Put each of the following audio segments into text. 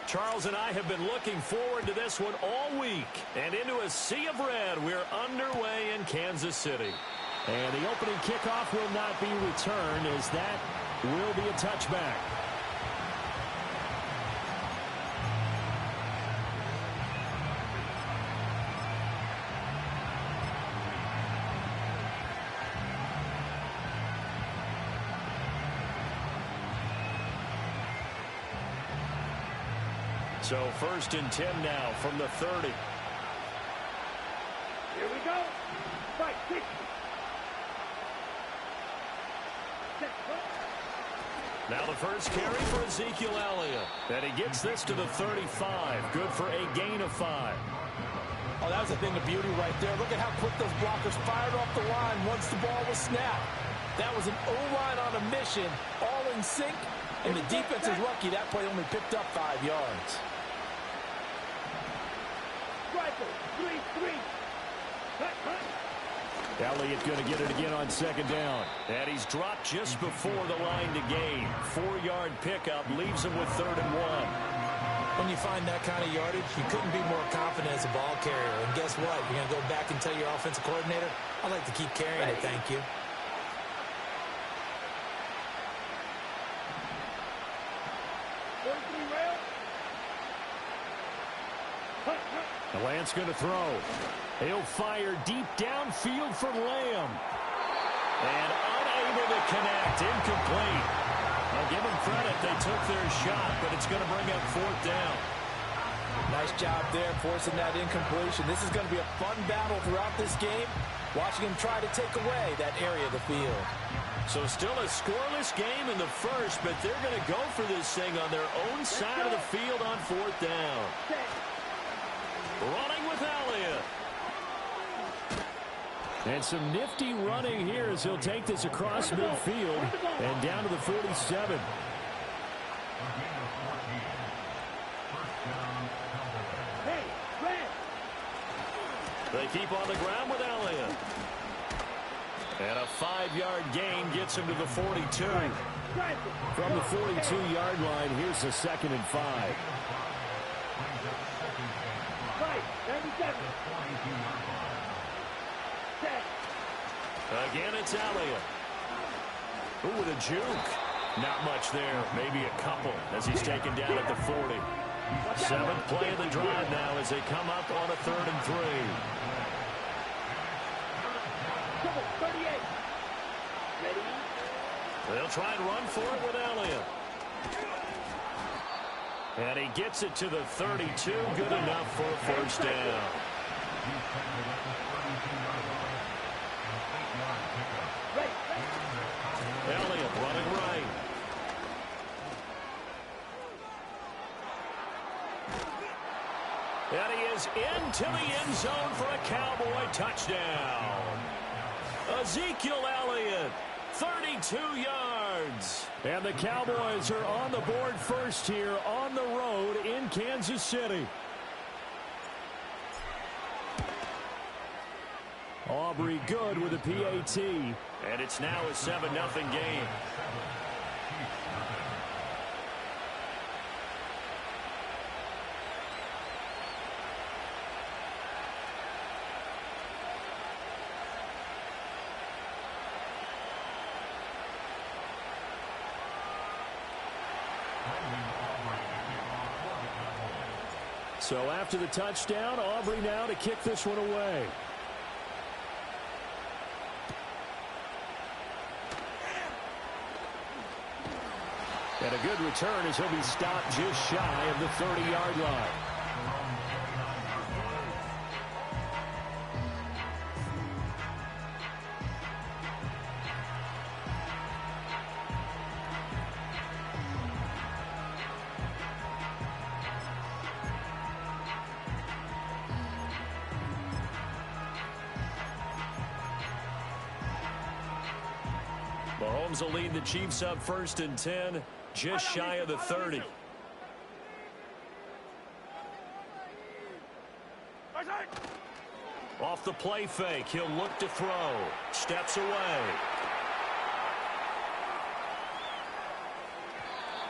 Charles and I have been looking forward to this one all week. And into a sea of red, we're underway in Kansas City. And the opening kickoff will not be returned, as that will be a touchback. So 1st and 10 now from the 30. Here we go. Right, kick. Now the first carry for Ezekiel Elliott. And he gets this to the 35. Good for a gain of 5. Oh, that was a thing of beauty right there. Look at how quick those blockers fired off the line once the ball was snapped. That was an O-line on a mission, all in sync, and the defense is lucky that play only picked up 5 yards. Elliott going to get it again on 2nd down. And he's dropped just before the line to gain. 4-yard pickup leaves him with 3rd and 1. When you find that kind of yardage, you couldn't be more confident as a ball carrier. And guess what? You're going to go back and tell your offensive coordinator, I'd like to keep carrying it, thank you. The Lance going to throw. He'll fire deep downfield for Lamb. And unable to connect. Incomplete. I'll give them credit. They took their shot, but it's going to bring up 4th down. Nice job there forcing that incompletion. This is going to be a fun battle throughout this game. Watching him try to take away that area of the field. So still a scoreless game in the first, but they're going to go for this thing on their own side of the field on 4th down. Running with Elliott. And some nifty running here as he'll take this across midfield and down to the 47. They keep on the ground with Elliott. And a 5-yard gain gets him to the 42. From the 42-yard line, here's the 2nd and 5. Again, it's Elliott. Ooh, with a juke. Not much there. Maybe a couple as he's taken down at the 40. 7th play of the drive now as they come up on a 3rd and 3. They'll try and run for it with Elliott. And he gets it to the 32. Good enough for a 1st down. Elliott running right. And he is into the end zone for a Cowboy touchdown. Ezekiel Elliott, 32 yards. And the Cowboys are on the board first here on the road in Kansas City. Aubrey good with a PAT. And it's now a 7-0 game. So after the touchdown, Aubrey now to kick this one away. And a good return as he'll be stopped just shy of the 30-yard line. Mahomes will lead the Chiefs up 1st and 10, just shy of the 30. Off the play fake, he'll look to throw. Steps away.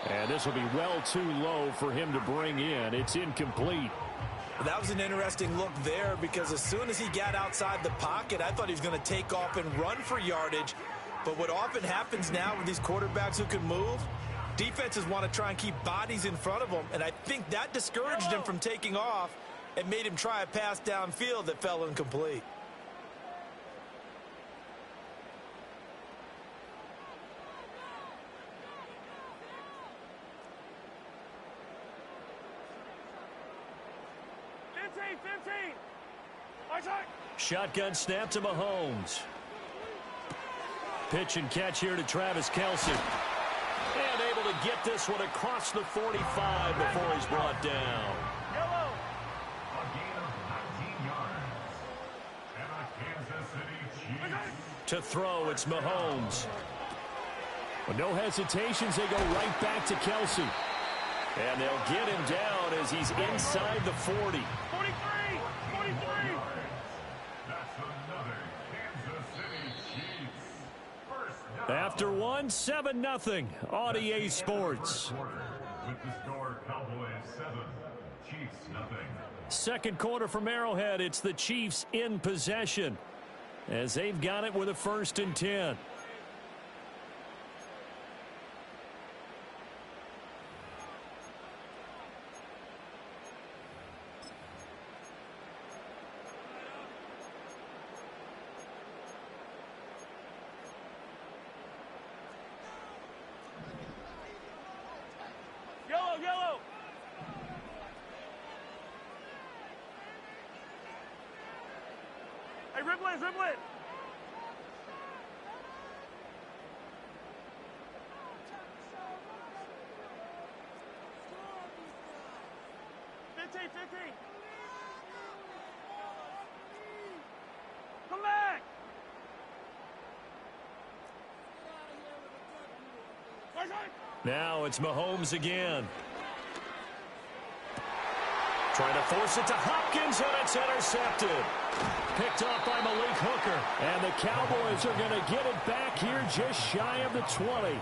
And this will be well too low for him to bring in. It's incomplete. That was an interesting look there because as soon as he got outside the pocket, I thought he was going to take off and run for yardage. But what often happens now with these quarterbacks who can move, defenses want to try and keep bodies in front of them, and I think that discouraged him from taking off and made him try a pass downfield that fell incomplete. Shotgun snap to Mahomes. Pitch and catch here to Travis Kelce. And able to get this one across the 45 before he's brought down. Yellow. A gain of 19 yards. And a Kansas City Chiefs. To throw, it's Mahomes. With no hesitations, they go right back to Kelce. And they'll get him down as he's inside the 40. 43. 43. That's another Kansas City Chiefs. First down. After one, 7-0 on EA Sports. With the score, Cowboys 7, Chiefs nothing. Second quarter from Arrowhead, it's the Chiefs in possession as they've got it with a 1st and 10. Yellow. Hey, ribble it. Come back. Now it's Mahomes again. Trying to force it to Hopkins, and it's intercepted. Picked off by Malik Hooker. And the Cowboys are going to get it back here just shy of the 20.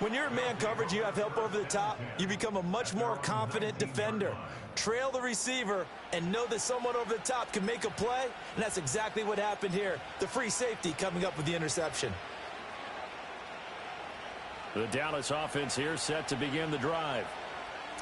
When you're in man coverage, you have help over the top, you become a much more confident defender. Trail the receiver and know that someone over the top can make a play, and that's exactly what happened here. The free safety coming up with the interception. The Dallas offense here set to begin the drive.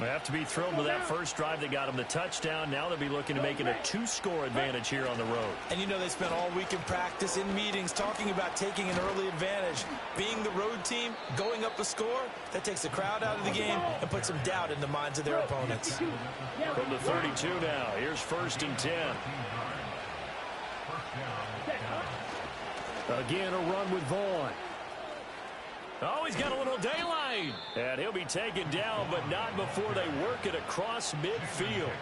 They have to be thrilled with that first drive that got them the touchdown. Now they'll be looking to make it a 2-score advantage here on the road. And you know they spent all week in practice, in meetings, talking about taking an early advantage. Being the road team, going up a score, that takes the crowd out of the game and puts some doubt in the minds of their opponents. From the 32 now, here's 1st and 10. Again, a run with Vaughn. Oh, he's got a little daylight. And he'll be taken down, but not before they work it across midfield.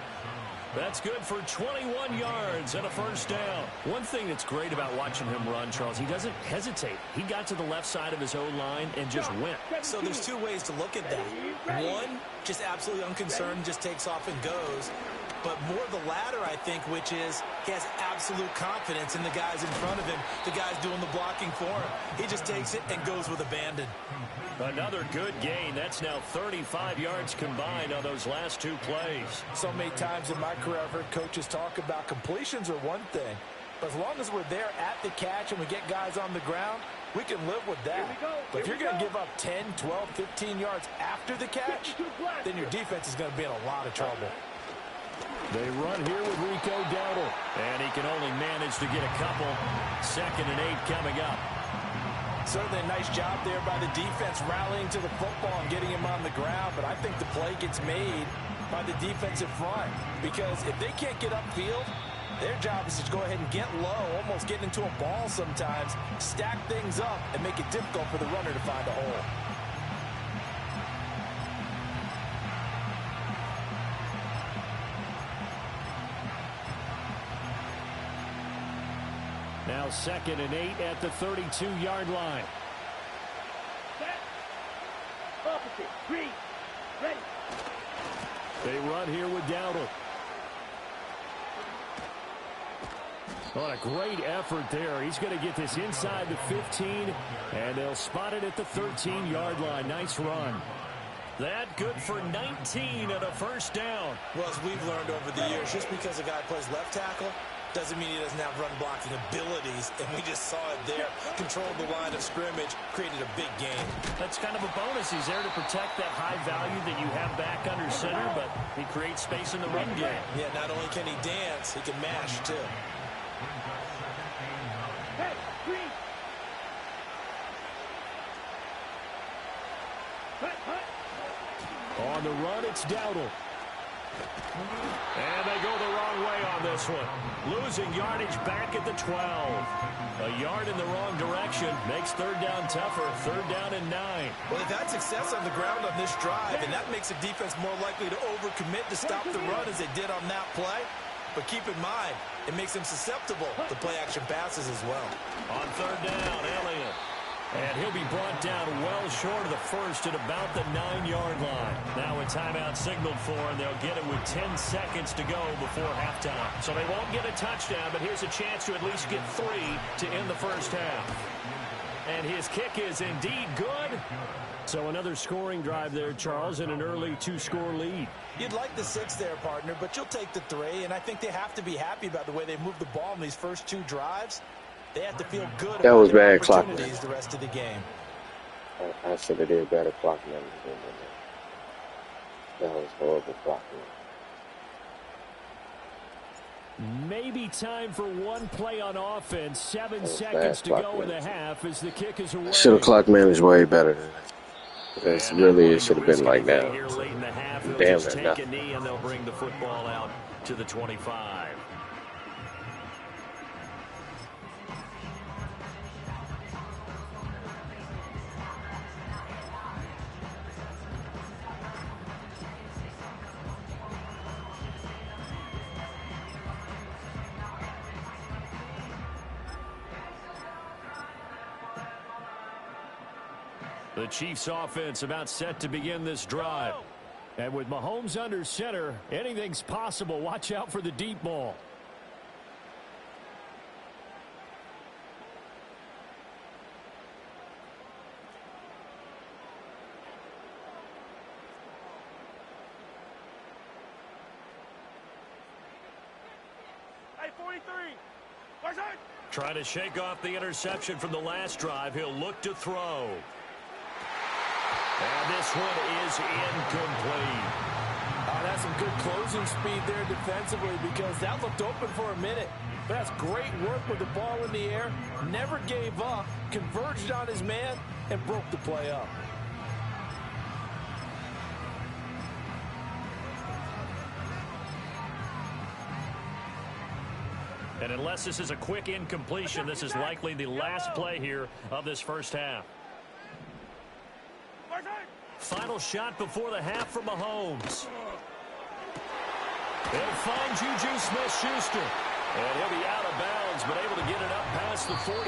That's good for 21 yards and a 1st down. One thing that's great about watching him run, Charles, he doesn't hesitate. He got to the left side of his O-line and just went. So there's two ways to look at that. One, just absolutely unconcerned, just takes off and goes. But more the latter, I think, which is he has absolute confidence in the guys in front of him, the guys doing the blocking for him. He just takes it and goes with abandon. Another good gain. That's now 35 yards combined on those last 2 plays. So many times in my career, I've heard coaches talk about completions are one thing. But as long as we're there at the catch and we get guys on the ground, we can live with that. But if you're going to give up 10, 12, 15 yards after the catch, then your defense is going to be in a lot of trouble. They run here with Rico Dowdle. And he can only manage to get a couple. 2nd and 8 coming up. Certainly a nice job there by the defense rallying to the football and getting him on the ground. But I think the play gets made by the defensive front. Because if they can't get upfield, their job is to go ahead and get low, almost get into a ball sometimes, stack things up, and make it difficult for the runner to find a hole. Now 2nd and 8 at the 32-yard line. Set. Opposite. Green. Ready. They run here with Dowdle. What a great effort there. He's going to get this inside the 15, and they'll spot it at the 13-yard line. Nice run. That good for 19 and a first down. Well, as we've learned over the years, just because a guy plays left tackle doesn't mean he doesn't have run blocking abilities, and we just saw it there. Controlled the line of scrimmage, created a big game. That's kind of a bonus. He's there to protect that high value that you have back under center, but he creates space in the run game. Yeah, not only can he dance, he can mash, too. Hey, green. On the run, it's Dowdle. And they go the wrong way on this one. Losing yardage back at the 12. A yard in the wrong direction makes third down tougher. Third down and 9. Well, they've had success on the ground on this drive, and that makes the defense more likely to overcommit to stop the run as they did on that play. But keep in mind, it makes them susceptible to play-action passes as well. On third down, Elliott. And he'll be brought down well short of the first at about the 9-yard line. Now a timeout signaled for, and they'll get it with 10 seconds to go before halftime. So they won't get a touchdown, but here's a chance to at least get 3 to end the first half. And his kick is indeed good. So another scoring drive there, Charles, and an early 2-score lead. You'd like the 6 there, partner, but you'll take the 3, and I think they have to be happy about the way they moved the ball in these first 2 drives. They have to feel good That was about their bad clock opportunities the rest of the game. I should have did better clock management than that. That was horrible clock management. Maybe time for one play on offense. 7 That was seconds bad to clock go in the management. half as the kick is away. Should have clock managed way better than that. That's really, it should have been like that. Here late in the half, he'll Damn just it, take a knee and they'll bring the football out to the 25. The Chiefs offense about set to begin this drive. And with Mahomes under center, anything's possible. Watch out for the deep ball. Hey, 43. Where's it? Trying to shake off the interception from the last drive. He'll look to throw. And this one is incomplete. Oh, that's some good closing speed there defensively because that looked open for a minute. But that's great work with the ball in the air. Never gave up, converged on his man, and broke the play up. And unless this is a quick incompletion, this is likely the last play here of this first half. Final shot before the half for Mahomes. He'll find Juju Smith-Schuster. And he'll be out of bounds, but able to get it up past the 45.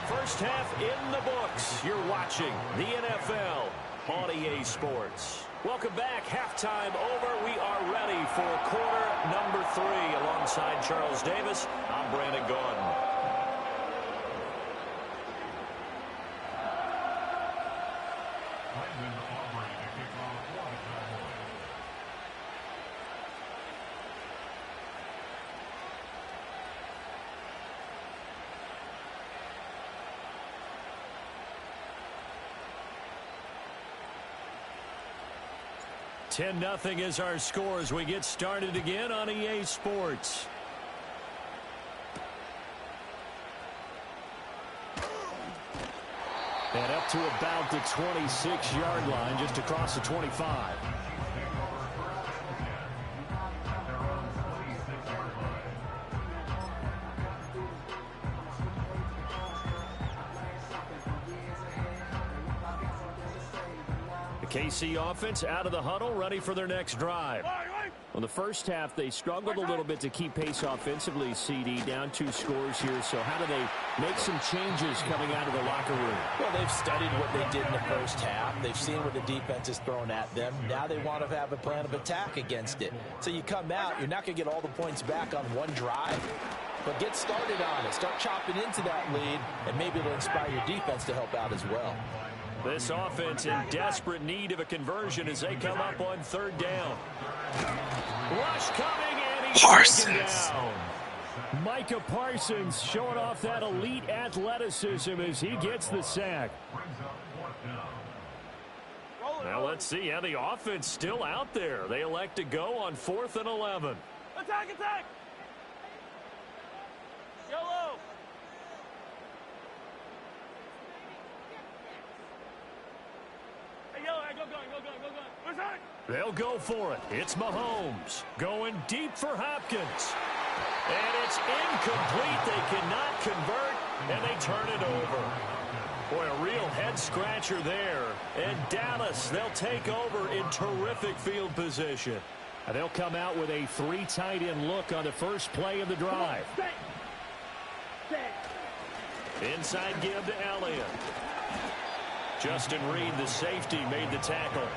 First half in the books. You're watching the NFL on EA Sports. Welcome back. Halftime over. We are ready for quarter number 3. Alongside Charles Davis, I'm Brandon Gordon. Ten 10-0 is our score as we get started again on EA Sports. And up to about the 26-yard line, just across the 25. KC offense out of the huddle, ready for their next drive. Well, the first half, they struggled a little bit to keep pace offensively, CD, down 2 scores here. So how do they make some changes coming out of the locker room? Well, they've studied what they did in the first half. They've seen what the defense is throwing at them. Now they want to have a plan of attack against it. So you come out, you're not going to get all the points back on one drive. But get started on it. Start chopping into that lead, and maybe it'll inspire your defense to help out as well. This offense in desperate need of a conversion as they come up on third down. Rush coming, and he's taken down. Micah Parsons showing off that elite athleticism as he gets the sack. Now let's see how the offense still out there. They elect to go on 4th and 11. Attack, attack! YOLO! Hey, YOLO, go gun. Where's that? They'll go for it. It's Mahomes going deep for Hopkins. And it's incomplete. They cannot convert, and they turn it over. Boy, a real head-scratcher there. And Dallas, they'll take over in terrific field position. And they'll come out with a 3 tight end look on the first play of the drive. Inside give to Elliott. Justin Reed, the safety, made the tackle.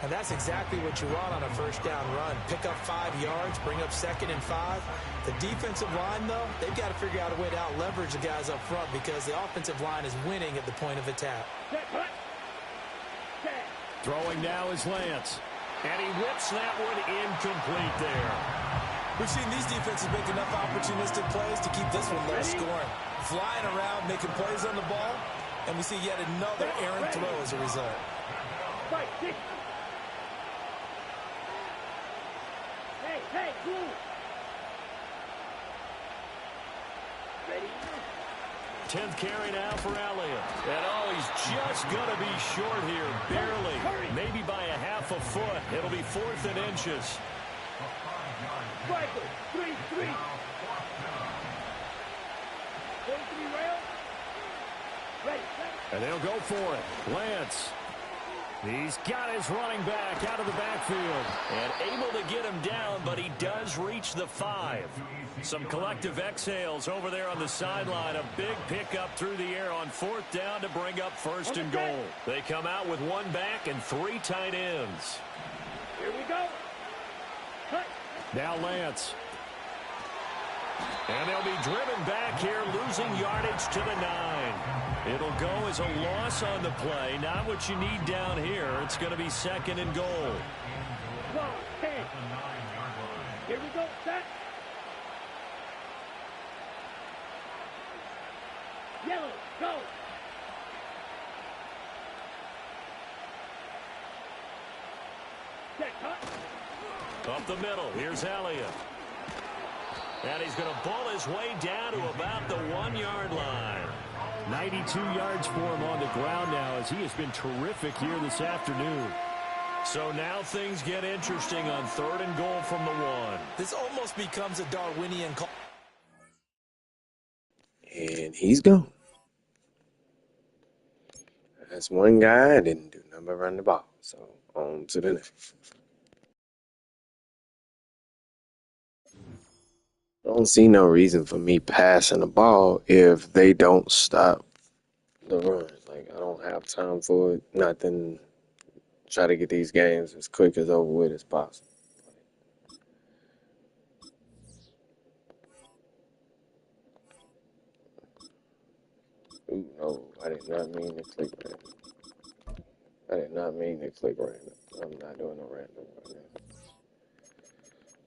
And that's exactly what you want on a first down run. Pick up 5 yards, bring up 2nd and 5. The defensive line, though, they've got to figure out a way to out-leverage the guys up front because the offensive line is winning at the point of attack. Throwing now is Lance. And he whips that one incomplete there. We've seen these defenses make enough opportunistic plays to keep this one low scoring. Flying around, making plays on the ball, and we see yet another errant throw as a result. Hey, cool. Ready? 10th carry now for Elliott. And oh, he's just going to be short here, barely. Maybe by a half a foot. It'll be 4th and inches. Striker, 3-3. 43 rail. Ready. And they'll go for it. Lance. He's got his running back out of the backfield. And able to get him down, but he does reach the 5. Some collective exhales over there on the sideline. A big pickup through the air on 4th down to bring up 1st and goal. They come out with 1 back and 3 tight ends. Here we go. Cut. Now Lance. And they'll be driven back here, losing yardage to the 9. It'll go as a loss on the play. Not what you need down here. It's going to be 2nd and goal. 10. Here we go. Set. Yellow, go. Set, cut. Up the middle. Here's Elliott. And he's going to ball his way down to about the 1-yard line. 92 yards for him on the ground now as he has been terrific here this afternoon. So now things get interesting on 3rd and goal from the 1. This almost becomes a Darwinian call. And he's gone. That's one guy didn't do nothing but run the ball. So on to the next. I don't see no reason for me passing the ball if they don't stop the run. Like, I don't have time for it. Nothing. Try to get these games as quick as over with as possible. Ooh, no, I did not mean to click random. I did not mean to click random. I'm not doing no random right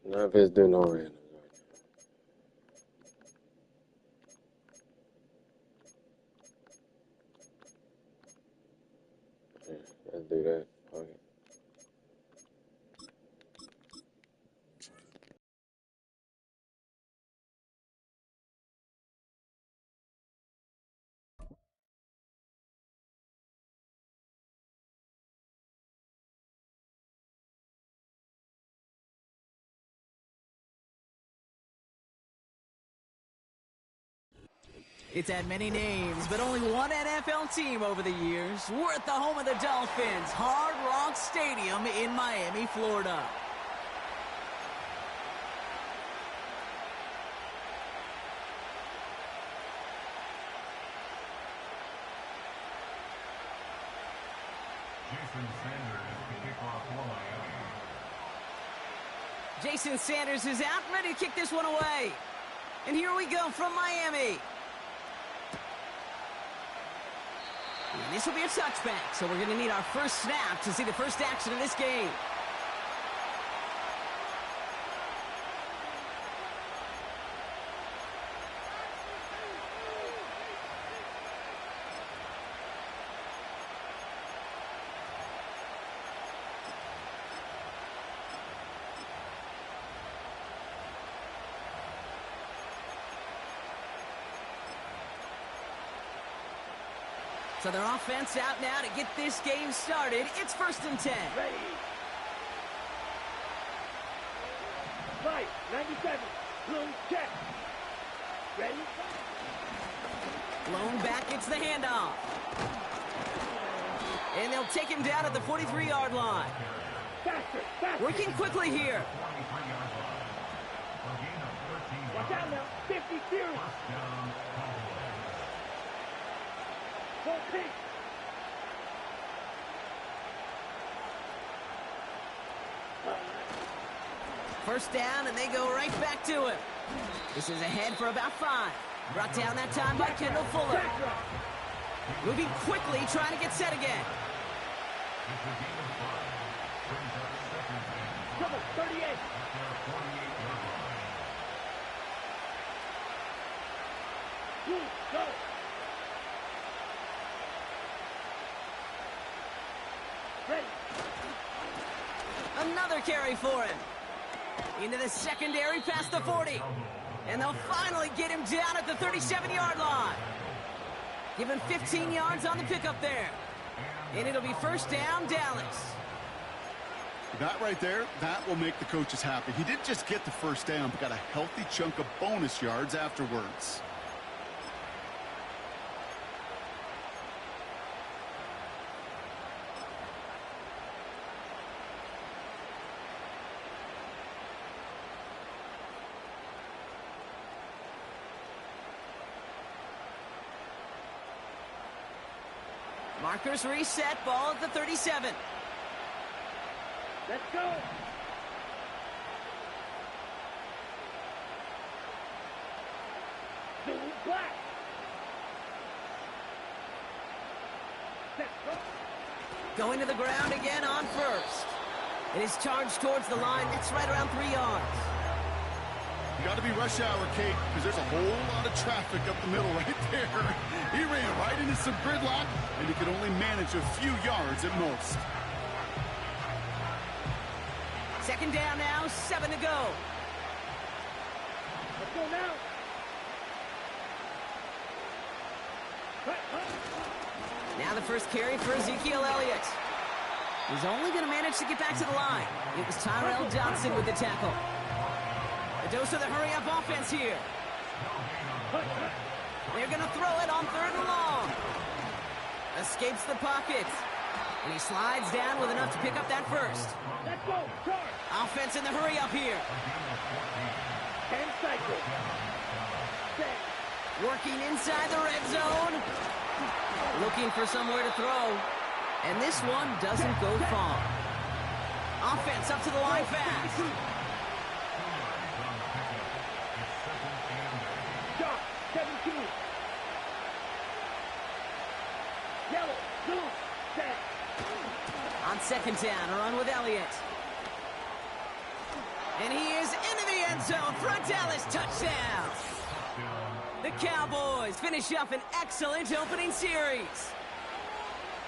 now. Not if it's doing no random. Let's do that. Okay. It's had many names, but only one NFL team over the years. We're at the home of the Dolphins, Hard Rock Stadium in Miami, Florida. Jason Sanders is out, ready to kick this one away. And here we go from Miami. And this will be a touchback, so we're going to need our first snap to see the first action of this game. So their offense out now to get this game started. It's 1st and 10. Ready. Right, 97. Blue check. Ready. Blown back, it's the handoff. And they'll take him down at the 43-yard line. Faster, faster. Working quickly here. Watch out now. 50 series. Full pitch. First down, and they go right back to him. This is ahead for about 5. Brought down that time by Kendall Fuller. Moving quickly, trying to get set again. Come on, 38. Go. Ready. Another carry for him. Into the secondary past the 40. And they'll finally get him down at the 37-yard line. Give him 15 yards on the pickup there. And it'll be first down, Dallas. That right there, that will make the coaches happy. He didn't just get the first down, but got a healthy chunk of bonus yards afterwards. Markers reset, ball at the 37. Let's go. Blue black. Let's go. Going to the ground again on first. It is charged towards the line. It's right around 3 yards. You got to be rush hour, Kate, because there's a whole lot of traffic up the middle right there. He ran right into some gridlock, and he could only manage a few yards at most. Second down now, 7 to go. Let's go now. Now the first carry for Ezekiel Elliott. He's only going to manage to get back to the line. It was Tyrell Johnson with the tackle. A dose of the hurry-up offense here. They're going to throw it on 3rd and long. Escapes the pocket. And he slides down with enough to pick up that first. Let's go. Charge. Offense in the hurry-up here. 10 cycles. Set. Working inside the red zone. Looking for somewhere to throw. And this one doesn't go far. Offense up to the line fast. Shot. 17. Yellow. Blue. Set. On second down, a run with Elliott. And he is into the end zone for a Dallas touchdown. The Cowboys finish up an excellent opening series.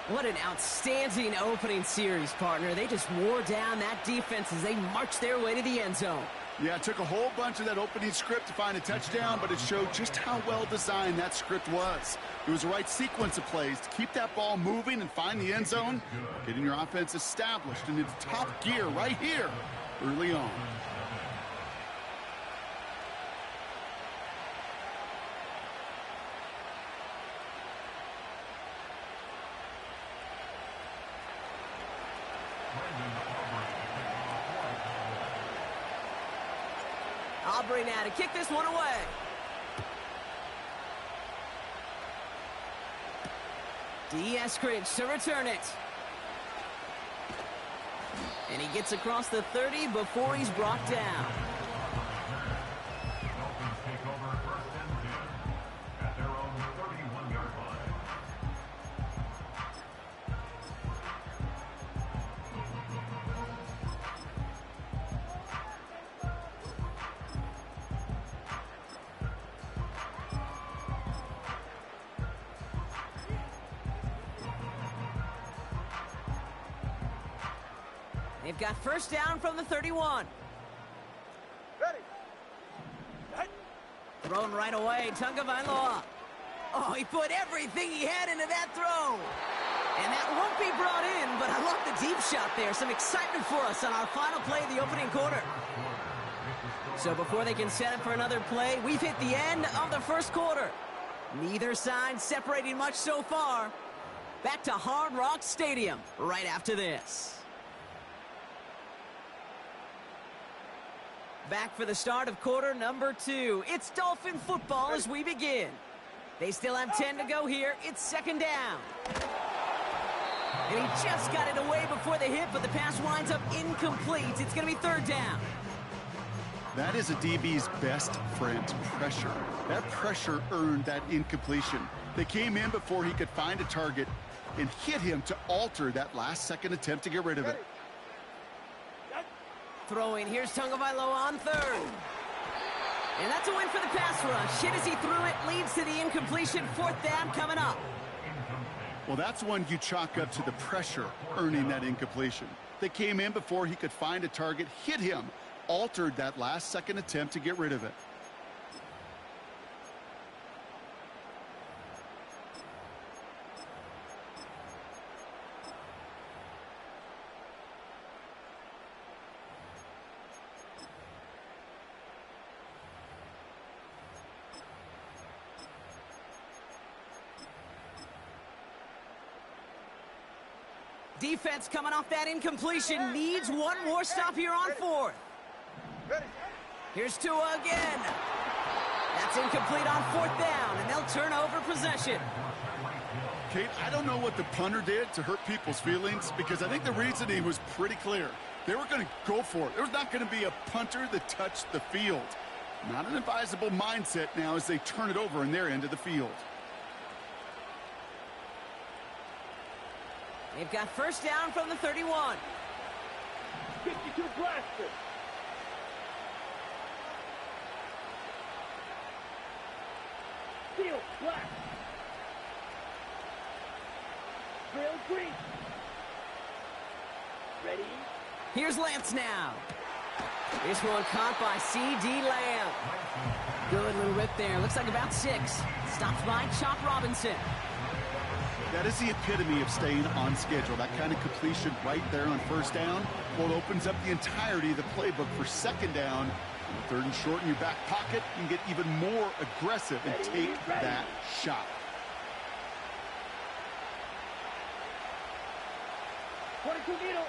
What an outstanding opening series, partner. They just wore down that defense as they marched their way to the end zone. Yeah, it took a whole bunch of that opening script to find a touchdown, but it showed just how well designed that script was. It was the right sequence of plays to keep that ball moving and find the end zone, getting your offense established in its top gear right here early on. Aubrey now to kick this one away. D. Eskridge to return it. And he gets across the 30 before he's brought down. Dolphins take over 1st and 10 at their own 31-yard line. They've got first down from the 31. Ready. Thrown right away, Tagovailoa. Oh, he put everything he had into that throw. And that won't be brought in, but I love the deep shot there. Some excitement for us on our final play of the opening quarter. So before they can set up for another play, we've hit the end of the first quarter. Neither side separating much so far. Back to Hard Rock Stadium right after this. Back for the start of quarter number 2. It's Dolphin football as we begin. They still have 10 to go here. It's second down. And he just got it away before the hit, but the pass winds up incomplete. It's going to be third down. That is a DB's best friend, pressure. That pressure earned that incompletion. They came in before he could find a target and hit him to alter that last-second attempt to get rid of it. Throwing, here's Tagovailoa on third. And that's a win for the pass rush. Hit as he threw it, leads to the incompletion. Fourth down coming up. Well, that's one you chalk up to the pressure earning that incompletion. They came in before he could find a target, hit him, altered that last-second attempt to get rid of it. Defense coming off that incompletion needs one more stop here on fourth. Here's Tua again. That's incomplete on fourth down, and they'll turn over possession. Kate, I don't know what the punter did to hurt people's feelings because I think the reasoning was pretty clear. They were going to go for it. There's not going to be a punter that touched the field. Not an advisable mindset now as they turn it over in their end of the field. They've got first down from the 31. 52 blaster. Steel, black. Drill, green. Ready? Here's Lance now. This one caught by C.D. Lamb. Good little rip there. Looks like about 6. Stops by Chop Robinson. That is the epitome of staying on schedule. That kind of completion right there on first down. Well, it opens up the entirety of the playbook for second down. And third and short in your back pocket, you can get even more aggressive and take that shot. Needle.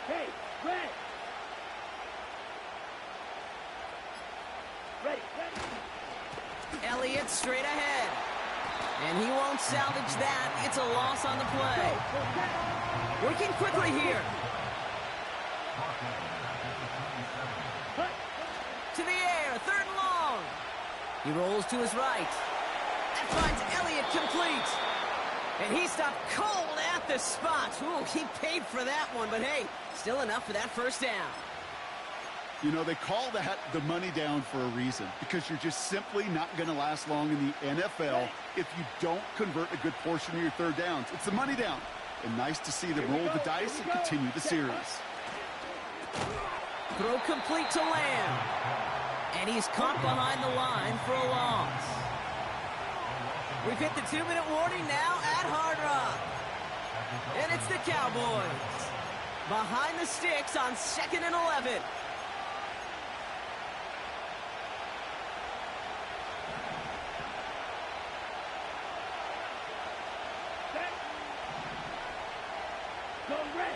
Hey, red. Ready. Elliott straight ahead. And he won't salvage that. It's a loss on the play. Working quickly here. To the air, third and long. He rolls to his right. That finds Elliott complete. And he stopped cold at the spot. Ooh, he paid for that one, but hey, still enough for that first down. You know, they call that the money down for a reason because you're just simply not going to last long in the NFL if you don't convert a good portion of your third downs. It's the money down. And nice to see them roll the dice and continue the series. Throw complete to Lamb. And he's caught behind the line for a loss. We've hit the 2-minute warning now at Hard Rock. And it's the Cowboys. Behind the sticks on 2nd and 11.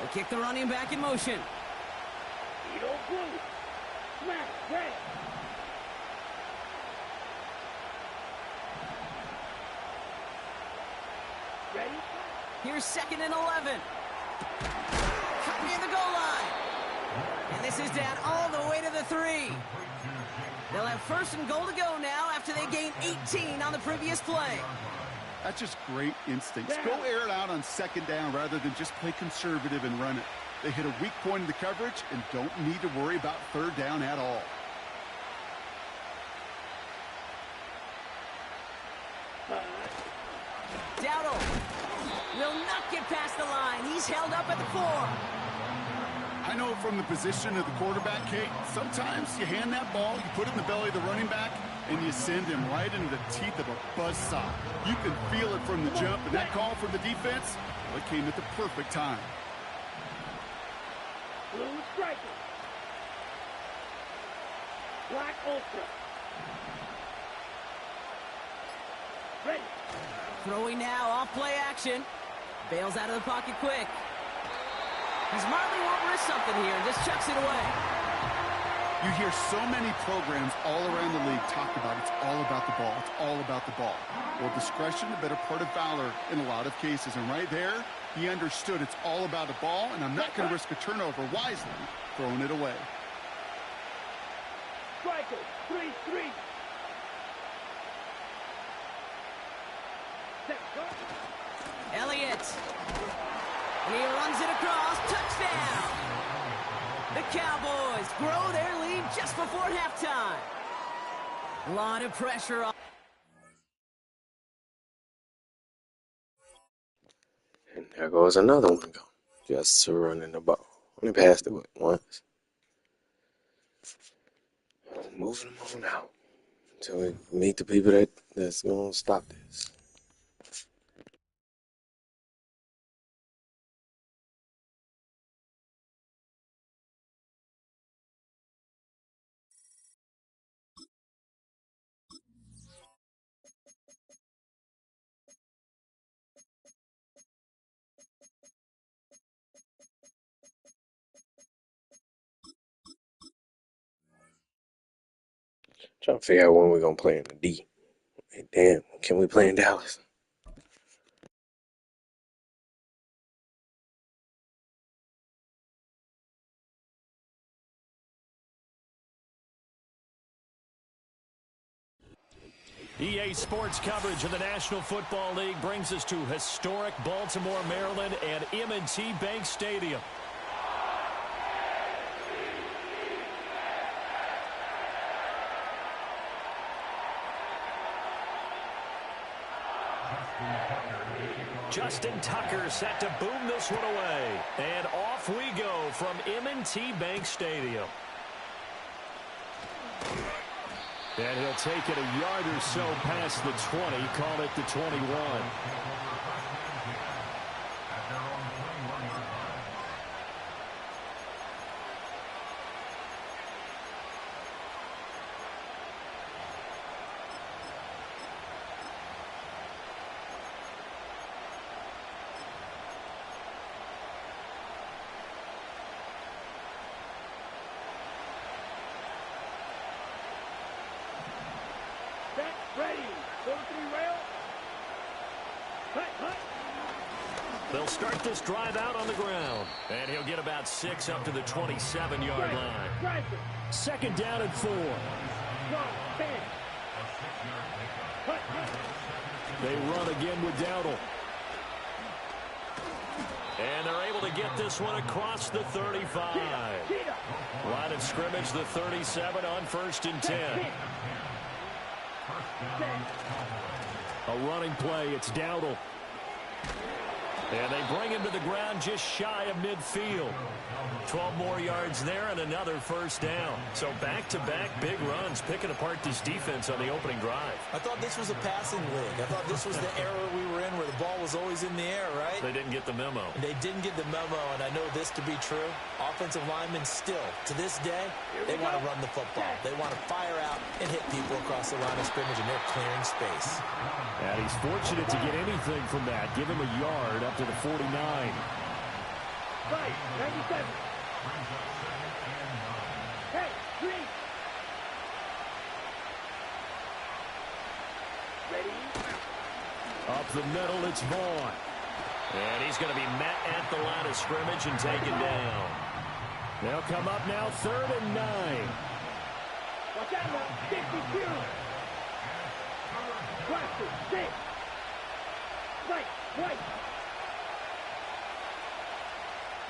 They kick the running back in motion. Edo blue. Smash, red. Ready? Here's 2nd and 11. Cut near the goal line. And this is down all the way to the 3. They'll have 1st and goal to go now after they gained 18 on the previous play. That's just great instincts. Go air it out on second down rather than just play conservative and run it. They hit a weak point in the coverage and don't need to worry about third down at all. Dowdle. Will not get past the line. He's held up at the 4. I know from the position of the quarterback, Kate, sometimes you hand that ball, you put it in the belly of the running back, and you send him right into the teeth of a buzzsaw. You can feel it from the jump, and that call from the defense, well, it came at the perfect time. Blue striker. Black ultra. Ready. Throwing now, off play action. Bails out of the pocket quick. He smartly won't risk something here and just chucks it away. You hear so many programs all around the league talk about it's all about the ball. It's all about the ball. Well, discretion, the better part of valor in a lot of cases. And right there, he understood it's all about the ball, and I'm not going to risk a turnover wisely, throwing it away. Striker. 3-3. Elliott. And he runs it across. Touchdown. The Cowboys grow their lead just before halftime. A lot of pressure on. And there goes another one go. Just running the ball. Only passed it once. Moving them on out until we meet the people that's gonna stop this. Trying to figure out when we're gonna play in the D. Hey, damn, can we play in Dallas? EA Sports coverage of the National Football League brings us to historic Baltimore, Maryland and M&T Bank Stadium. Justin Tucker set to boom this one away. And off we go from M&T Bank Stadium. And he'll take it a yard or so past the 20, call it the 21. Ready. 4-3 rail. Hut, hut. They'll start this drive out on the ground. And he'll get about 6 up to the 27-yard line. Second down and 4. 1, 10. Hut, hut. They run again with Dowdle. And they're able to get this one across the 35. Line of scrimmage, the 37 on 1st and 10. A running play, it's Dowdle. And they bring him to the ground just shy of midfield. 12 more yards there and another first down. So back-to-back big runs, picking apart this defense on the opening drive. I thought this was a passing league. I thought this was the era we were in where the ball was always in the air, right? They didn't get the memo. They didn't get the memo, and I know this to be true. Offensive linemen still, to this day, they want to run the football. They want to fire out and hit people across the line of scrimmage, and they're clearing space. And he's fortunate to get anything from that. Give him a yard up to the 49. Right, 97. Hey, green. Ready. Up the middle, it's Vaughn. And he's going to be met at the line of scrimmage and taken down. They'll come up now, 3rd and 9. Watch out now, 52. Cluster, 6. Right, right.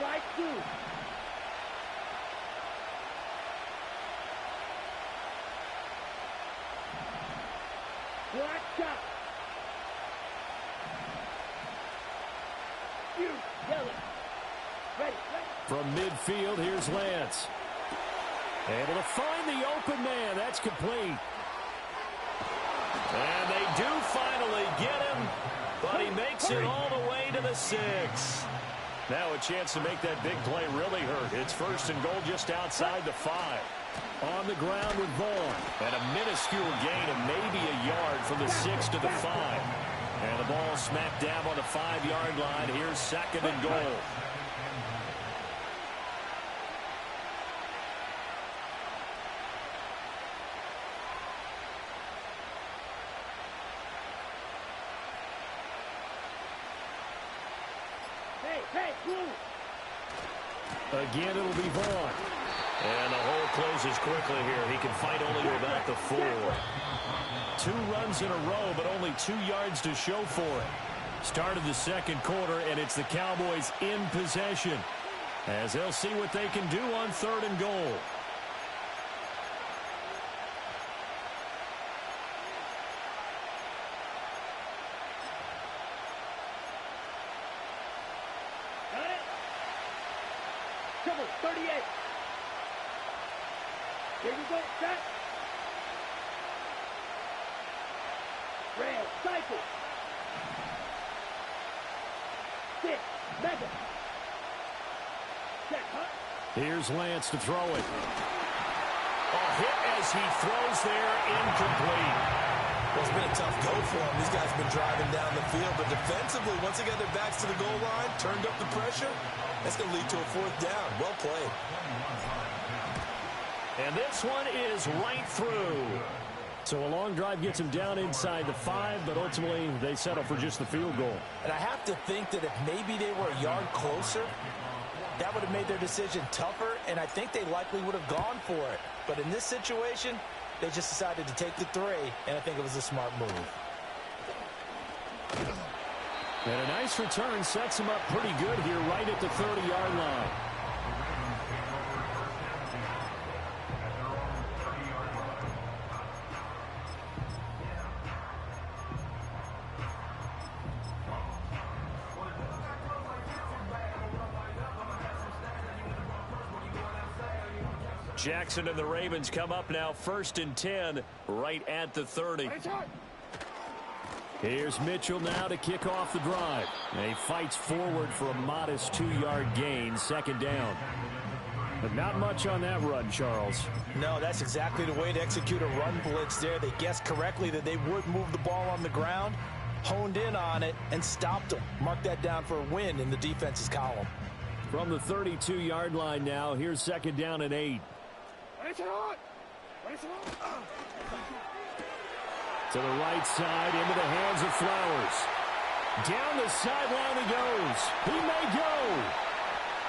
Right, 2. Black shot. From midfield, here's Lance. Able to find the open man. That's complete. And they do finally get him, but he makes it all the way to the 6. Now a chance to make that big play really hurt. It's first and goal just outside the 5. On the ground with Vaughn. And a minuscule gain of maybe a yard from the 6 to the 5. And the ball smack dab on the 5-yard line. Here's second and goal. Again, it'll be Vaughn. And the hole closes quickly here. He can fight only to about the 4. 2 runs in a row, but only 2 yards to show for it. Start of the second quarter, and it's the Cowboys in possession, as they'll see what they can do on 3rd and goal. Double 38. Here we go, set. Rail, cycle. 6, Madden. Set, huh? Here's Lance to throw it. A hit as he throws there, incomplete. Well, it's been a tough go for him. These guys have been driving down the field, but defensively, once they got their backs to the goal line, turned up the pressure, that's going to lead to a 4th down. Well played. And this one is right through. So a long drive gets him down inside the 5, but ultimately they settle for just the field goal. And I have to think that if maybe they were a yard closer, that would have made their decision tougher, and I think they likely would have gone for it. But in this situation, they just decided to take the 3, and I think it was a smart move. And a nice return sets him up pretty good here right at the 30-yard line. Jackson and the Ravens come up now 1st and 10 right at the 30. Here's Mitchell now to kick off the drive. And he fights forward for a modest 2-yard gain, 2nd down. But not much on that run, Charles. No, that's exactly the way to execute a run blitz there. They guessed correctly that they would move the ball on the ground, honed in on it, and stopped them. Mark that down for a win in the defense's column. From the 32-yard line now, here's 2nd down and 8. To the right side, into the hands of Flowers. Down the sideline he goes. He may go.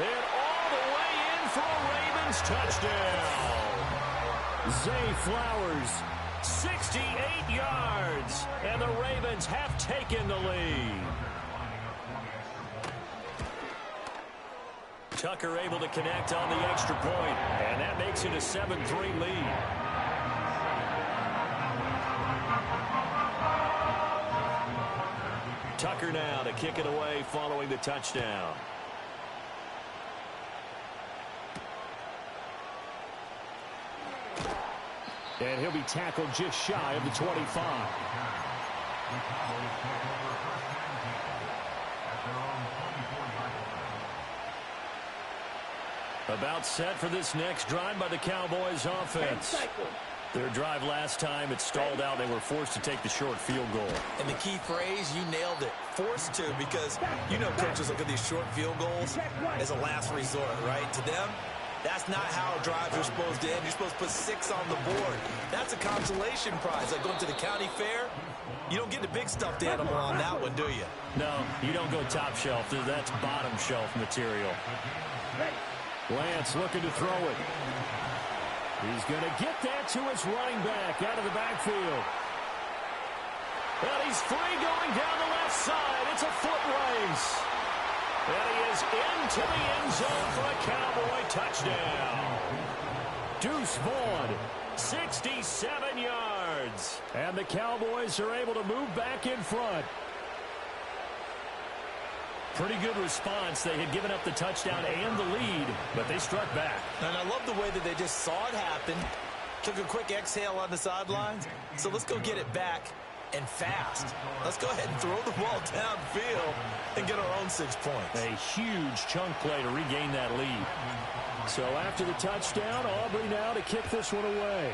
And all the way in for a Ravens touchdown. Zay Flowers, 68 yards. And the Ravens have taken the lead. Tucker able to connect on the extra point. And that makes it a 7-3 lead. Tucker now to kick it away following the touchdown. And he'll be tackled just shy of the 25. About set for this next drive by the Cowboys offense. Their drive last time, it stalled out. They were forced to take the short field goal. And the key phrase, you nailed it. Forced to, because you know coaches look at these short field goals as a last resort, right? To them, that's not how drives are supposed to end. You're supposed to put 6 on the board. That's a consolation prize. Like going to the county fair, you don't get the big stuffed animal on that one, do you? No, you don't go top shelf. That's bottom shelf material. Lance looking to throw it. He's going to get that to his running back out of the backfield. And he's free going down the left side. It's a foot race. And he is into the end zone for a Cowboy touchdown. Deuce Vaughn, 67 yards. And the Cowboys are able to move back in front. Pretty good response. They had given up the touchdown and the lead, but they struck back. And I love the way that they just saw it happen, took a quick exhale on the sidelines. So let's go get it back and fast. Let's go ahead and throw the ball downfield and get our own 6 points. A huge chunk play to regain that lead. So after the touchdown, Aubrey now to kick this one away.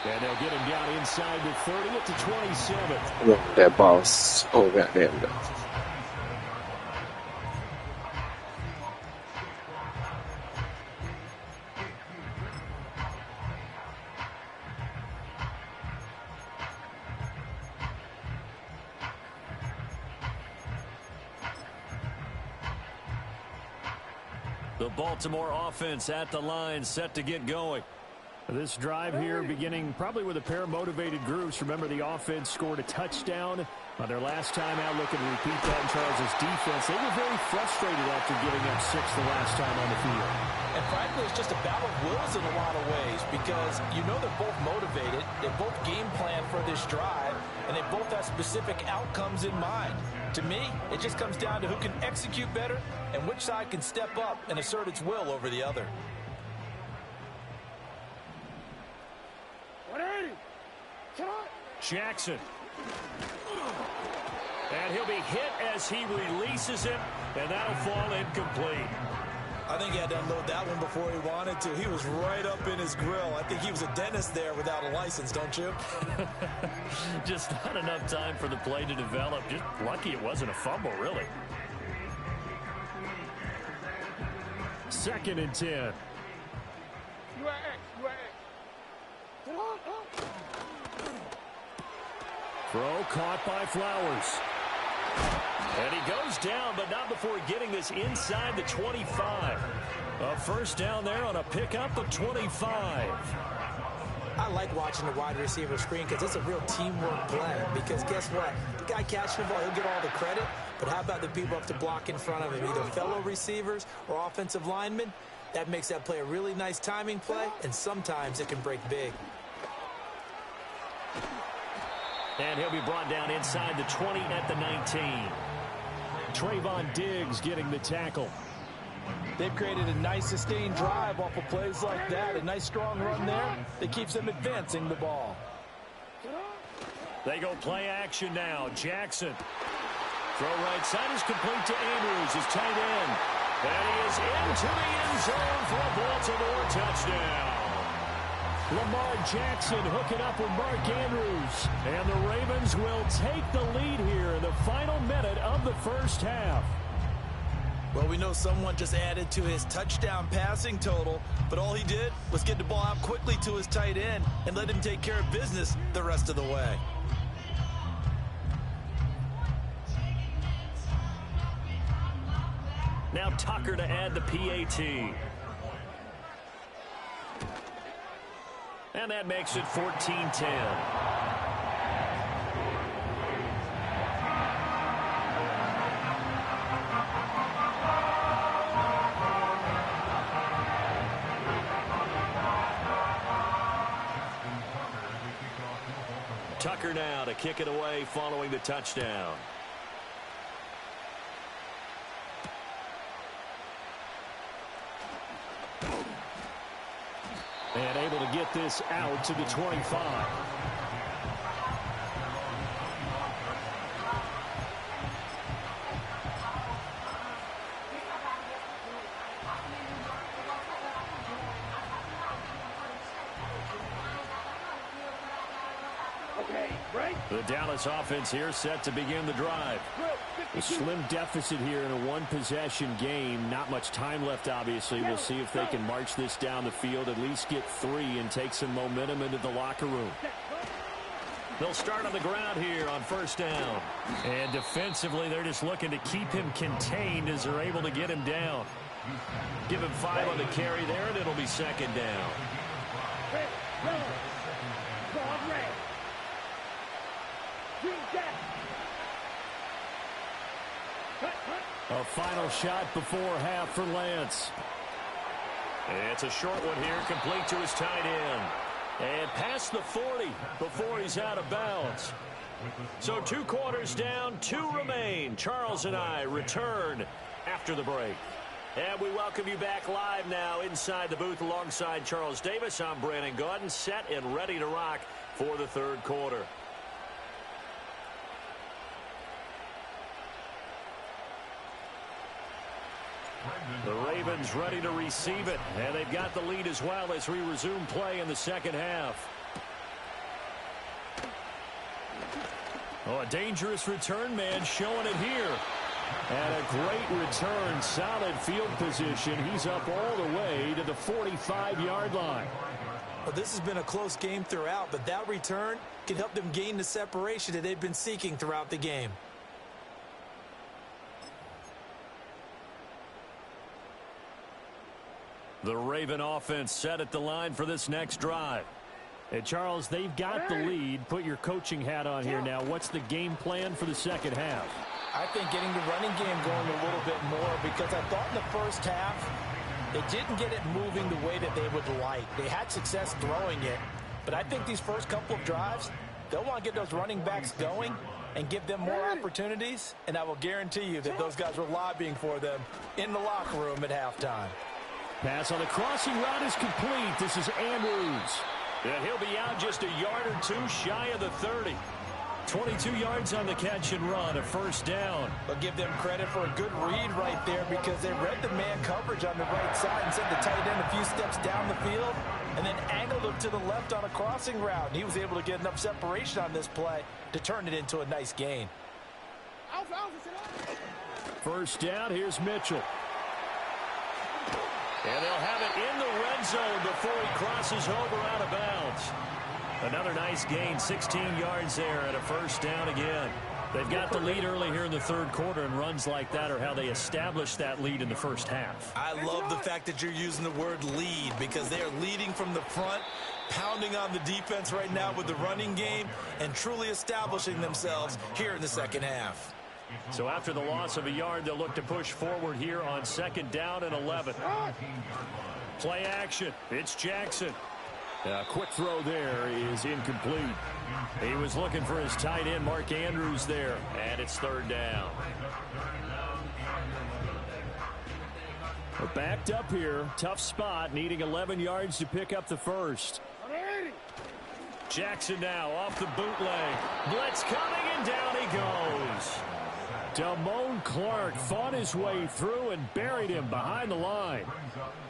And they'll get him down inside the 30 at the 27. That ball's so goddamn good. The Baltimore offense at the line, set to get going. This drive here beginning probably with a pair of motivated groups. Remember, the offense scored a touchdown on their last time out. Looking to repeat that in Charles' defense. They were very frustrated after giving up 6 the last time on the field. And frankly, it's just a battle of wills in a lot of ways because you know they're both motivated. They both game plan for this drive, and they both have specific outcomes in mind. To me, it just comes down to who can execute better and which side can step up and assert its will over the other. Jackson. And he'll be hit as he releases it, and that'll fall incomplete. I think he had to unload that one before he wanted to. He was right up in his grill. I think he was a dentist there without a license, don't you? Just not enough time for the play to develop. Just lucky it wasn't a fumble, really. 2nd and 10. Throw caught by Flowers. And he goes down, but not before getting this inside the 25. A first down there on a pickup of 25. I like watching the wide receiver screen because it's a real teamwork play. Because guess what? The guy catching the ball, he'll get all the credit. But how about the people up to block in front of him? Either fellow receivers or offensive linemen. That makes that play a really nice timing play, and sometimes it can break big. And he'll be brought down inside the 20 at the 19. Trayvon Diggs getting the tackle. They've created a nice sustained drive off of plays like that. A nice strong run there that keeps them advancing the ball. They go play action now. Jackson. Throw right side is complete to Andrews, his tight end. And he is into the end zone for a Baltimore touchdown. Lamar Jackson hooking up with Mark Andrews. And the Ravens will take the lead here in the final minute of the first half. Well, we know someone just added to his touchdown passing total, but all he did was get the ball out quickly to his tight end and let him take care of business the rest of the way. Now Tucker to add the PAT. And that makes it 14-10. Tucker now to kick it away following the touchdown. And able to get this out to the 25. The Dallas offense here set to begin the drive. A slim deficit here in a one-possession game. Not much time left, obviously. We'll see if they can march this down the field, at least get 3 and take some momentum into the locker room. They'll start on the ground here on first down. And defensively, they're just looking to keep him contained as they're able to get him down. Give him 5 on the carry there, and it'll be second down. A final shot before half for Lance. It's a short one here, complete to his tight end. And past the 40 before he's out of bounds. So 2 quarters down, 2 remain. Charles and I return after the break. And we welcome you back live now inside the booth alongside Charles Davis. I'm Brandon Gaudin, set and ready to rock for the 3rd quarter. The Ravens ready to receive it, and they've got the lead as well as we resume play in the 2nd half. Oh, a dangerous return man showing it here. And a great return, solid field position. He's up all the way to the 45-yard line. Well, this has been a close game throughout, but that return can help them gain the separation that they've been seeking throughout the game. The Raven offense set at the line for this next drive. Hey, Charles, they've got the lead. Put your coaching hat on here now. What's the game plan for the 2nd half? I think getting the running game going a little bit more, because I thought in the first half they didn't get it moving the way that they would like. They had success throwing it, but I think these first couple of drives, they'll want to get those running backs going and give them more opportunities, and I will guarantee you that those guys were lobbying for them in the locker room at halftime. Pass on the crossing route is complete. This is Andrews. And he'll be out just a yard or 2 shy of the 30. 22 yards on the catch and run, a 1st down. I'll give them credit for a good read right there, because they read the man coverage on the right side and sent the tight end a few steps down the field and then angled him to the left on a crossing route. And he was able to get enough separation on this play to turn it into a nice gain. 1st down, here's Mitchell. And they'll have it in the red zone before he crosses over out of bounds. Another nice gain, 16 yards there, and a 1st down again. They've got the lead early here in the 3rd quarter, and runs like that are how they establish that lead in the 1st half. I love the fact that you're using the word lead, because they are leading from the front, pounding on the defense right now with the running game, and truly establishing themselves here in the 2nd half. So after the loss of a yard, they'll look to push forward here on 2nd down and 11. Play action. It's Jackson. A quick throw there is incomplete. He was looking for his tight end, Mark Andrews, there. And it's 3rd down. We're backed up here. Tough spot, needing 11 yards to pick up the 1st. Jackson now off the bootleg. Blitz coming, and down he goes. Damone Clark fought his way through and buried him behind the line.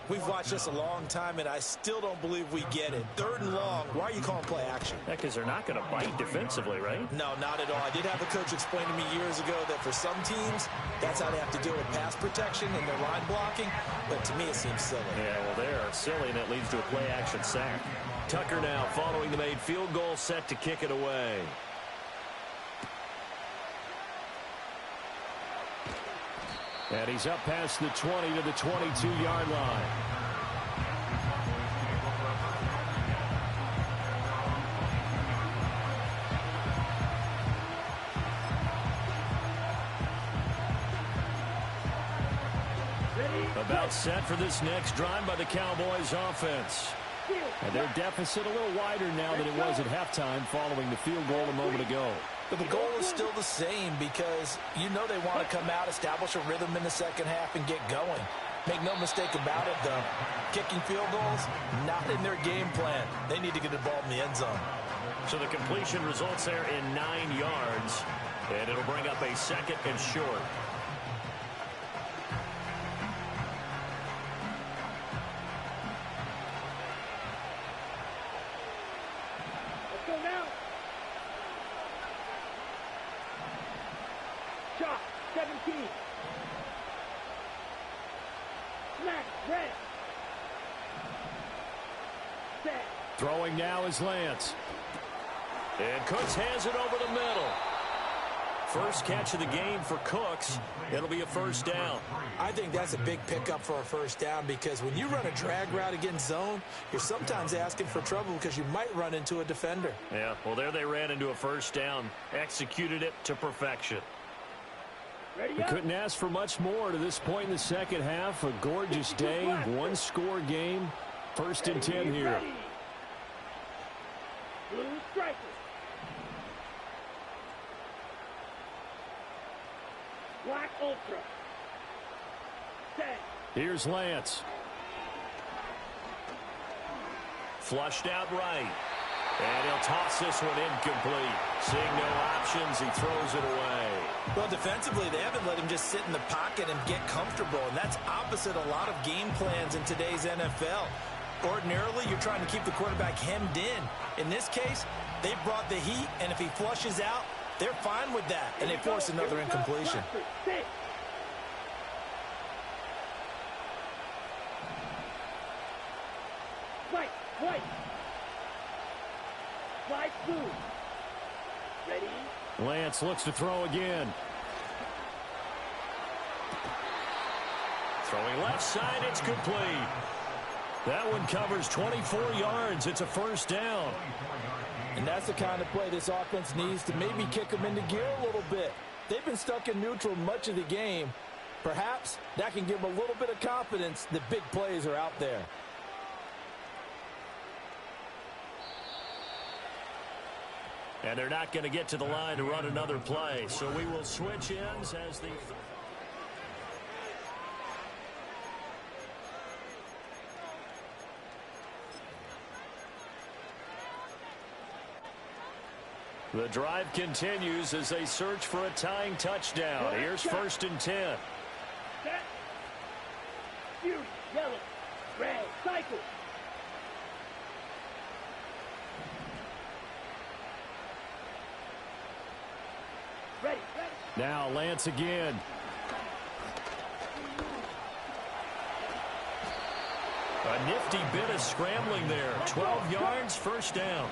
We've watched this a long time, and I still don't believe we get it. 3rd and long. Why are you calling play action? Yeah, because they're not going to bite defensively, right? No, not at all. I did have a coach explain to me years ago that for some teams, that's how they have to deal with pass protection and their line blocking. But to me, it seems silly. Yeah, well, they're silly, and it leads to a play action sack. Tucker now following the made field goal, set to kick it away. And he's up past the 20 to the 22-yard line. About set for this next drive by the Cowboys offense. And their deficit a little wider now than it was at halftime following the field goal a moment ago. But the goal is still the same, because you know they want to come out, establish a rhythm in the 2nd half, and get going. Make no mistake about it, though. Kicking field goals, not in their game plan. They need to get the ball in the end zone. So the completion results there in 9 yards, and it'll bring up a 2nd and short. Let's go now. Shot, 17. Smack, red. Set. Throwing now is Lance. And Cooks has it over the middle. First catch of the game for Cooks. It'll be a 1st down. I think that's a big pickup for a 1st down, because when you run a drag route against zone, you're sometimes asking for trouble because you might run into a defender. Yeah, well, there they ran into a 1st down. Executed it to perfection. Ready We up. couldn't ask for much more to this point in the 2nd half. A gorgeous day, 1-score game. 1st and 10 here. Ready. Here's Lance. Flushed out right. And he'll toss this one incomplete. Seeing no options, he throws it away. Well, defensively, they haven't let him just sit in the pocket and get comfortable, and that's opposite a lot of game plans in today's NFL. Ordinarily, you're trying to keep the quarterback hemmed in. In this case, they brought the heat, and if he flushes out, they're fine with that, and they force another incompletion. Right. Slide through. Ready? Lance looks to throw again. Throwing left side, it's complete. That one covers 24 yards. It's a first down. And that's the kind of play this offense needs to maybe kick them into gear a little bit. They've been stuck in neutral much of the game. Perhaps that can give them a little bit of confidence that big plays are out there. And they're not going to get to the line to run another play. So we will switch ends as the... The drive continues as they search for a tying touchdown. Here's 1st and 10. Set. Fury, yellow, red, cycle. Ready. Now Lance again. A nifty bit of scrambling there. 12 yards, first down.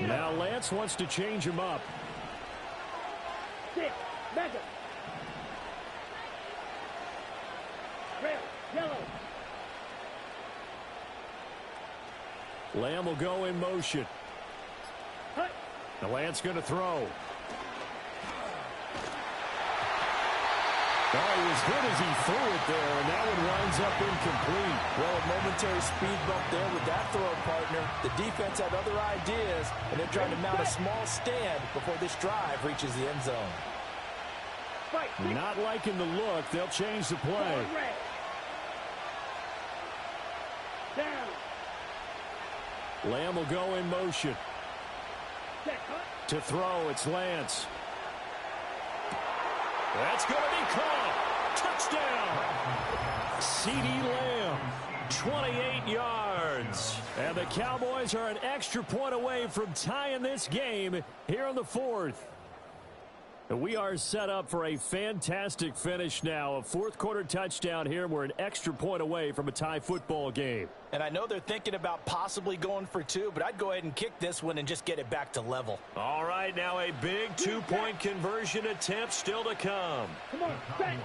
Now Lance wants to change him up. 6, mega. Red, yellow. Lamb will go in motion. Hut. The Lance going to throw. Oh, he was hit as he threw it there, and that one winds up incomplete. Well, a momentary speed bump there with that throw, partner. The defense had other ideas, and they're trying to mount a small stand before this drive reaches the end zone. Not liking the look. They'll change the play. Down. Lamb will go in motion. To throw, it's Lance. That's going to be caught. Touchdown. CeeDee Lamb, 28 yards. And the Cowboys are an extra point away from tying this game here in the 4th. And we are set up for a fantastic finish now. A 4th quarter touchdown here. We're an extra point away from a tie football game. And I know they're thinking about possibly going for 2, but I'd go ahead and kick this one and just get it back to level. All right, now a big 2-point conversion attempt still to come. Come on, set.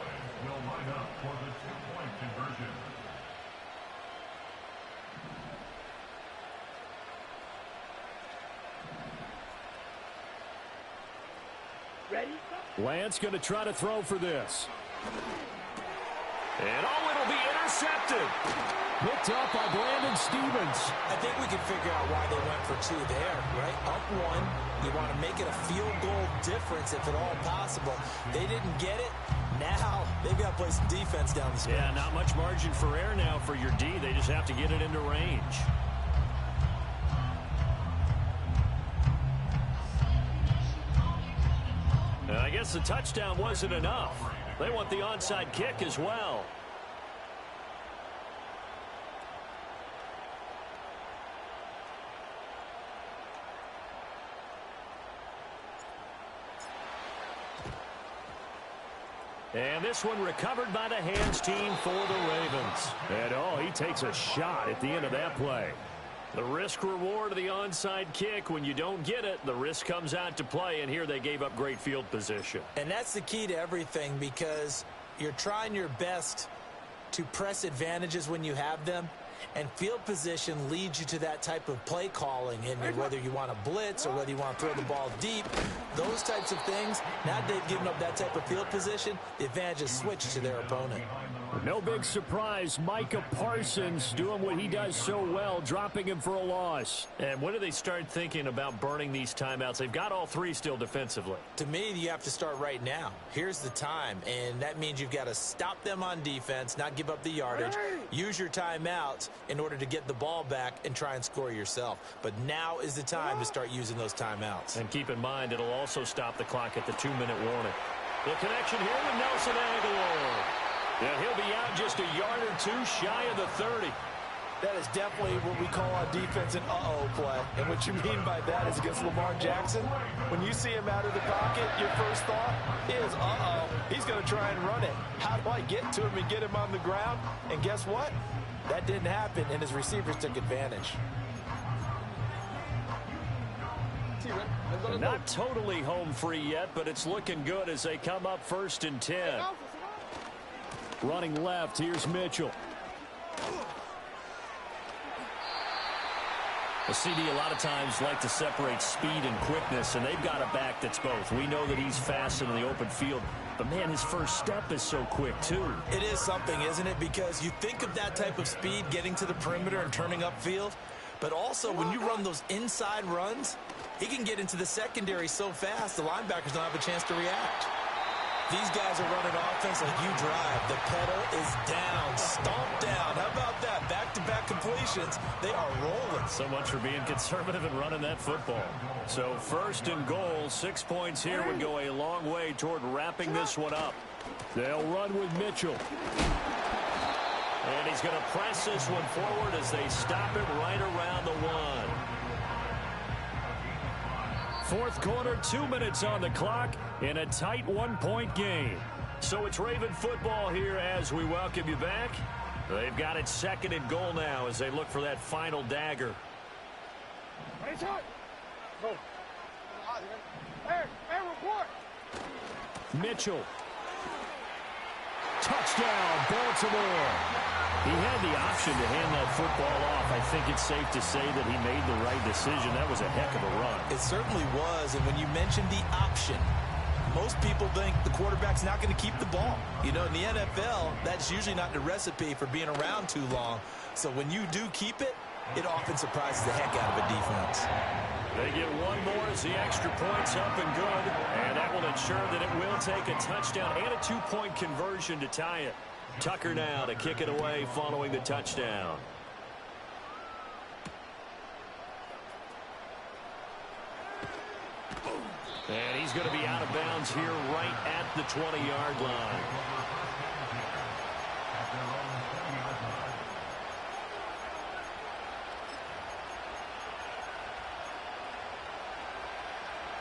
Will line up for the 2-point conversion. Ready? Lance going to try to throw for this. And it'll be intercepted. Picked up by Brandon Stevens. I think we can figure out why they went for 2 there, right? Up 1, you want to make it a field goal difference if at all possible. They didn't get it. Now they've got to play some defense down the stretch. Yeah, not much margin for error now for your D. They just have to get it into range. And I guess the touchdown wasn't enough. They want the onside kick as well. And this one recovered by the hands team for the Ravens. And he takes a shot at the end of that play. The risk reward of the onside kick, when you don't get it, the risk comes out to play, and here they gave up great field position. And that's the key to everything, because you're trying your best to press advantages when you have them, And field position leads you to that type of play calling. And whether you want to blitz or whether you want to throw the ball deep, those types of things, now they've given up that type of field position, the advantage is switched to their opponent. No big surprise, Micah Parsons doing what he does so well, dropping him for a loss. And when do they start thinking about burning these timeouts? They've got all three still defensively. To me, you have to start right now. Here's the time, and that means you've got to stop them on defense, not give up the yardage, use your timeouts in order to get the ball back and try and score yourself. But now is the time to start using those timeouts. And keep in mind, it'll also stop the clock at the 2-minute warning. The connection here with Nelson Aguilar. Yeah, he'll be out just a yard or two shy of the 30. That is definitely what we call on defense an uh-oh play. And what you mean by that is against Lamar Jackson, when you see him out of the pocket, your first thought is, uh-oh, he's going to try and run it. How do I get to him and get him on the ground? And guess what? That didn't happen, and his receivers took advantage. Not totally home free yet, but it's looking good as they come up 1st and 10. Running left, here's Mitchell. The CD a lot of times like to separate speed and quickness, and they've got a back that's both. We know that he's fast in the open field, but, man, his first step is so quick, too. It is something, isn't it? Because you think of that type of speed getting to the perimeter and turning upfield, but also when you run those inside runs, he can get into the secondary so fast the linebackers don't have a chance to react. These guys are running offense like you drive. The pedal is down, stomped down. How about that? Back-to-back completions. They are rolling. So much for being conservative and running that football. So 1st and goal, 6 points here would go a long way toward wrapping this one up. They'll run with Mitchell. And he's going to press this one forward as they stop him right around the 1. Fourth quarter, 2 minutes on the clock in a tight 1-point game. So it's Raven football here as we welcome you back. They've got it 2nd and goal now as they look for that final dagger. Mitchell. Touchdown, Baltimore. He had the option to hand that football off. I think it's safe to say that he made the right decision. That was a heck of a run. It certainly was, and when you mentioned the option, most people think the quarterback's not going to keep the ball. You know, in the NFL, that's usually not the recipe for being around too long. So when you do keep it, it often surprises the heck out of a defense. They get one more as the extra point's up and good, and that will ensure that it will take a touchdown and a 2-point conversion to tie it. Tucker now to kick it away following the touchdown. And he's going to be out of bounds here right at the 20-yard line.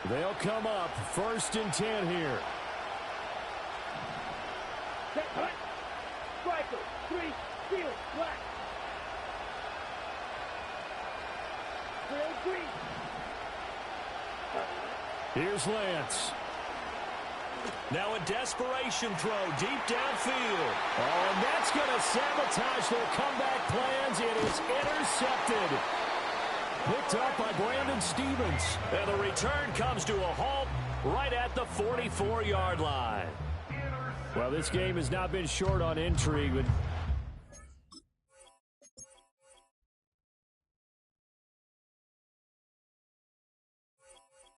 They'll come up 1st and 10 here. Striker, 3, field, black. Green. Here's Lance. Now a desperation throw deep downfield. Oh, and that's going to sabotage their comeback plans. It is intercepted. Picked up by Brandon Stevens. And the return comes to a halt right at the 44-yard line. Well, this game has not been short on intrigue, but